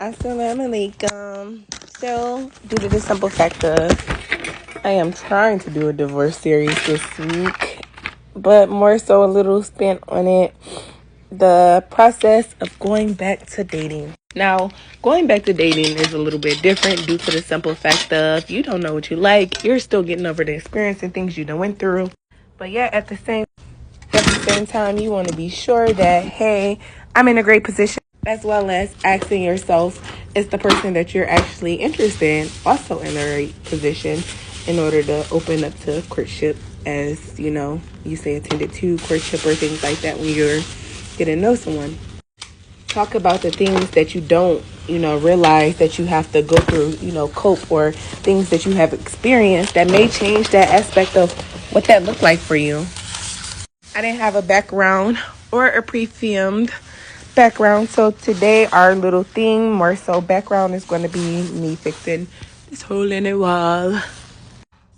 Assalamu alaikum. So, due to the simple fact of I am trying to do a divorce series this week, but more so a little spin on it, the process of going back to dating. Now, going back to dating is a little bit different due to the simple fact of you don't know what you like. You're still getting over the experience and things you done went through. But yeah, at the same time, you want to be sure that, hey, I'm in a great position, as well as asking yourself, is the person that you're actually interested in also in the right position in order to open up to courtship, as you say attended to courtship or things like that when you're getting to know someone. Talk about the things that you don't, realize that you have to go through, cope, or things that you have experienced that may change that aspect of what that looked like for you. I didn't have a background or a pre-filmed background, so today our little thing, more so background, is going to be me fixing this hole in the wall.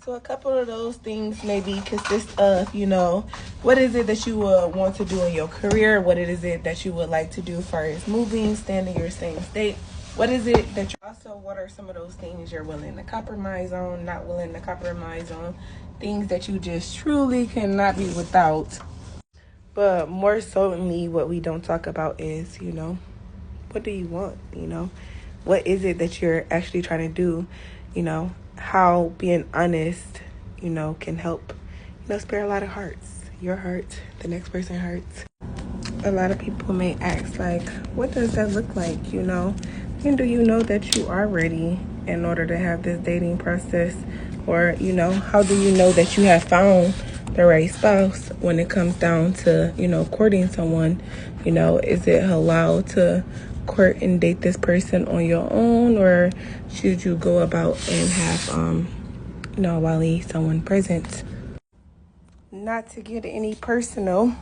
So a couple of those things maybe consist of, what is it that you would want to do in your career? What is it that you would like to do as far as moving, staying in your same state? What is it that you also, what are some of those things you're willing to compromise on, not willing to compromise on, things that you just truly cannot be without? But more certainly, what we don't talk about is, what do you want? What is it that you're actually trying to do? How being honest, can help, spare a lot of hearts. Your heart, the next person's hurts. A lot of people may ask, like, what does that look like? When do you know that you are ready in order to have this dating process? Or, how do you know that you have found the right spouse when it comes down to, courting someone? Is it allowed to court and date this person on your own, or should you go about and have, wali, someone present? Not to get any personal,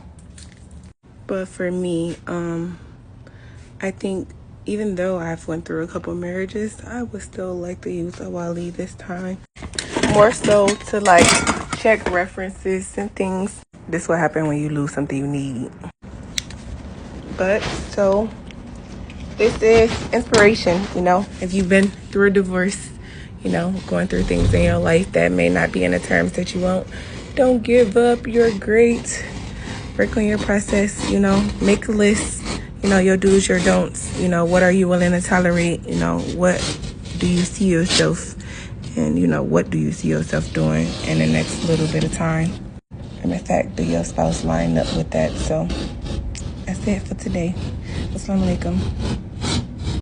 but for me, I think even though I've went through a couple marriages, I would still like to use a wali this time. More so to check references and things. This will happen when you lose something you need. But so this is inspiration, if you've been through a divorce, going through things in your life that may not be in the terms that you want. Don't give up. You're great. Work on your process, make a list, your do's, your don'ts, what are you willing to tolerate, what do you see yourself, and what do you see yourself doing in the next little bit of time. And in fact, do your spouse line up with that? So that's it for today. Assalamu alaikum.